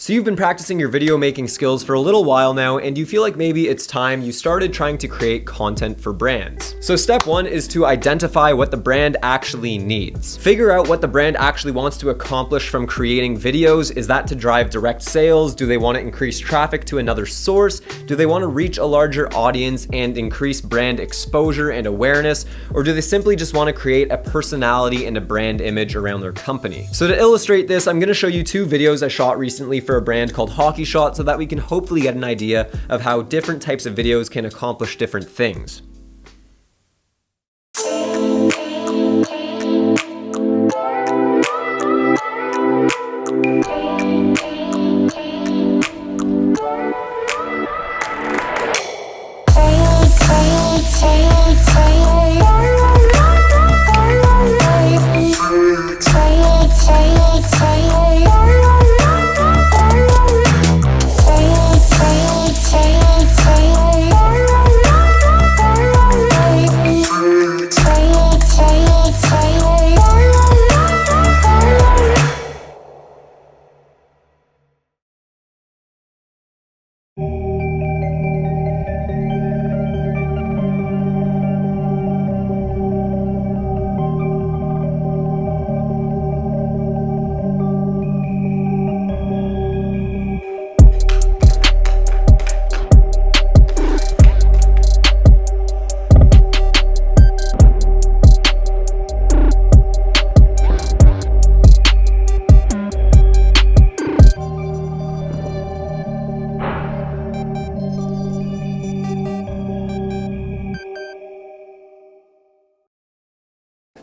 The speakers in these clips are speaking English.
So you've been practicing your video making skills for a little while now, and you feel like maybe it's time you started trying to create content for brands. So step one is to identify what the brand actually needs. Figure out what the brand actually wants to accomplish from creating videos. Is that to drive direct sales? Do they want to increase traffic to another source? Do they want to reach a larger audience and increase brand exposure and awareness? Or do they simply just want to create a personality and a brand image around their company? So to illustrate this, I'm going to show you two videos I shot recently for a brand called HockeyShot so that we can hopefully get an idea of how different types of videos can accomplish different things.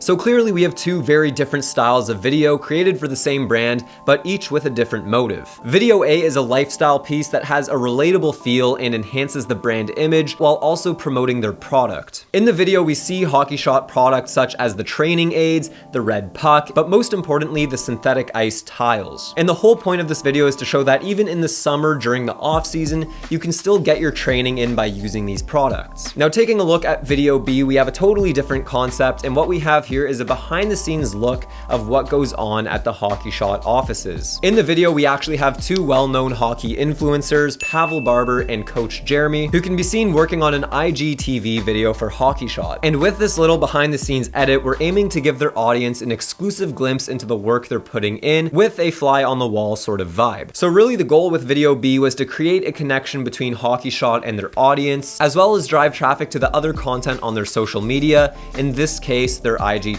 So clearly we have two very different styles of video created for the same brand, but each with a different motive. Video A is a lifestyle piece that has a relatable feel and enhances the brand image while also promoting their product. In the video, we see HockeyShot products such as the training aids, the red puck, but most importantly, the synthetic ice tiles. And the whole point of this video is to show that even in the summer during the off season, you can still get your training in by using these products. Now, taking a look at video B, we have a totally different concept, and what we have here is a behind the scenes look of what goes on at the HockeyShot offices. In the video, we actually have two well-known hockey influencers, Pavel Barber and Coach Jeremy, who can be seen working on an IGTV video for HockeyShot. And with this little behind the scenes edit, we're aiming to give their audience an exclusive glimpse into the work they're putting in with a fly on the wall sort of vibe. So really the goal with video B was to create a connection between HockeyShot and their audience, as well as drive traffic to the other content on their social media, in this case, their IGTV.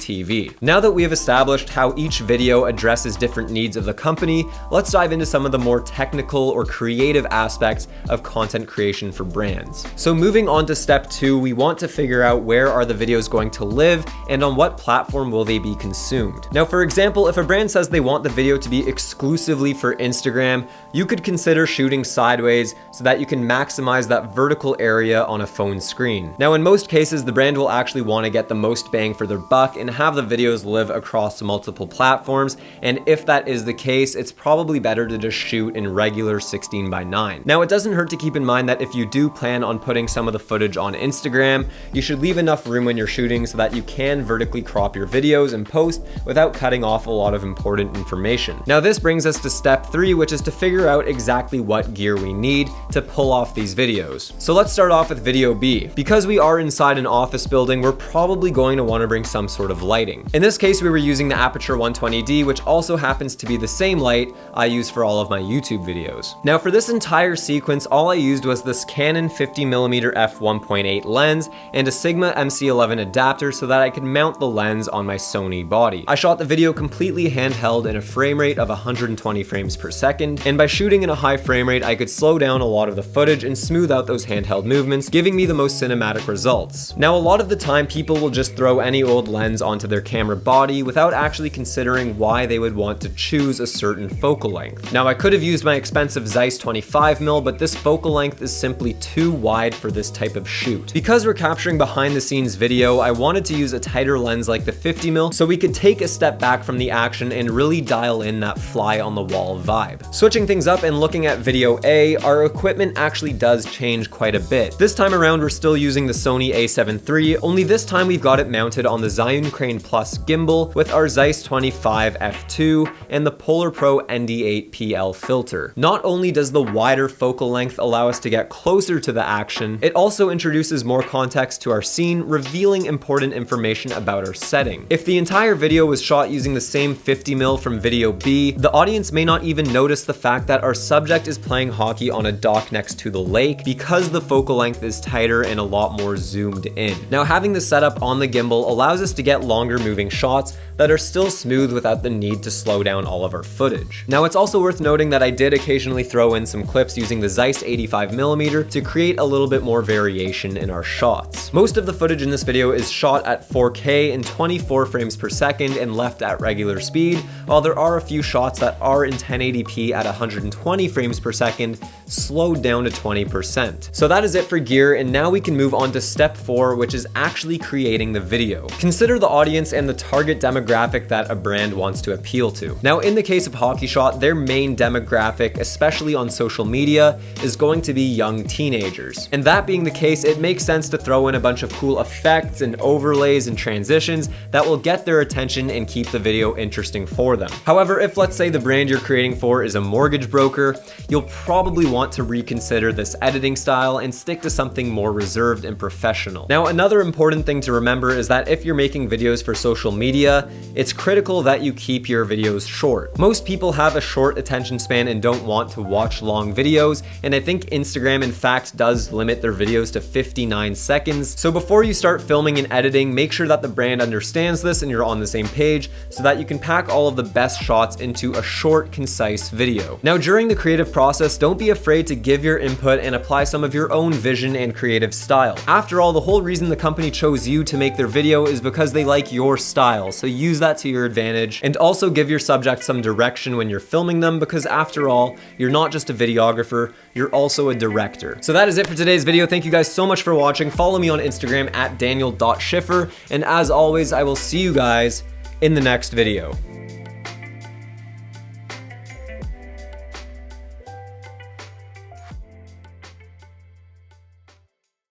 Now that we have established how each video addresses different needs of the company, let's dive into some of the more technical or creative aspects of content creation for brands. So moving on to step two, we want to figure out where are the videos going to live and on what platform will they be consumed. Now, for example, if a brand says they want the video to be exclusively for Instagram, you could consider shooting sideways so that you can maximize that vertical area on a phone screen. Now, in most cases, the brand will actually want to get the most bang for their buck and have the videos live across multiple platforms, and if that is the case, it's probably better to just shoot in regular 16:9. Now, it doesn't hurt to keep in mind that if you do plan on putting some of the footage on Instagram, you should leave enough room when you're shooting so that you can vertically crop your videos and post without cutting off a lot of important information. Now, this brings us to step three, which is to figure out exactly what gear we need to pull off these videos. So let's start off with video B. Because we are inside an office building, we're probably going to want to bring some sort of lighting. In this case, we were using the Aputure 120D, which also happens to be the same light I use for all of my YouTube videos. Now, for this entire sequence, all I used was this Canon 50mm f1.8 lens and a Sigma MC11 adapter so that I could mount the lens on my Sony body. I shot the video completely handheld in a frame rate of 120 frames per second, and by shooting in a high frame rate, I could slow down a lot of the footage and smooth out those handheld movements, giving me the most cinematic results. Now, a lot of the time, people will just throw any old lens onto their camera body without actually considering why they would want to choose a certain focal length. Now, I could have used my expensive Zeiss 25mm, but this focal length is simply too wide for this type of shoot. Because we're capturing behind the scenes video, I wanted to use a tighter lens like the 50mm so we could take a step back from the action and really dial in that fly on the wall vibe. Switching things up and looking at video A, our equipment actually does change quite a bit. This time around, we're still using the Sony a7 III, only this time we've got it mounted on the Zhiyun Spin Crane Plus gimbal with our Zeiss 25 f2 and the Polar Pro ND8 PL filter. Not only does the wider focal length allow us to get closer to the action, it also introduces more context to our scene, revealing important information about our setting. If the entire video was shot using the same 50mm from Video B, the audience may not even notice the fact that our subject is playing hockey on a dock next to the lake because the focal length is tighter and a lot more zoomed in. Now, having the setup on the gimbal allows us to get longer moving shots that are still smooth without the need to slow down all of our footage. Now, it's also worth noting that I did occasionally throw in some clips using the Zeiss 85mm to create a little bit more variation in our shots. Most of the footage in this video is shot at 4K in 24 frames per second and left at regular speed, while there are a few shots that are in 1080p at 120 frames per second, slowed down to 20%. So that is it for gear, and now we can move on to step 4, which is actually creating the video. Consider the audience and the target demographic that a brand wants to appeal to. Now, in the case of HockeyShot, their main demographic, especially on social media, is going to be young teenagers. And that being the case, it makes sense to throw in a bunch of cool effects and overlays and transitions that will get their attention and keep the video interesting for them. However, if let's say the brand you're creating for is a mortgage broker, you'll probably want to reconsider this editing style and stick to something more reserved and professional. Now, another important thing to remember is that if you're making videos for social media, it's critical that you keep your videos short. Most people have a short attention span and don't want to watch long videos, and I think Instagram in fact does limit their videos to 59 seconds. So before you start filming and editing, make sure that the brand understands this and you're on the same page so that you can pack all of the best shots into a short, concise video. Now, during the creative process, don't be afraid to give your input and apply some of your own vision and creative style. After all, the whole reason the company chose you to make their video is because they like your style, so use that to your advantage, and also give your subject some direction when you're filming them, because after all, you're not just a videographer, you're also a director. So that is it for today's video. Thank you guys so much for watching. Follow me on Instagram at daniel.schiffer, and as always, I will see you guys in the next video.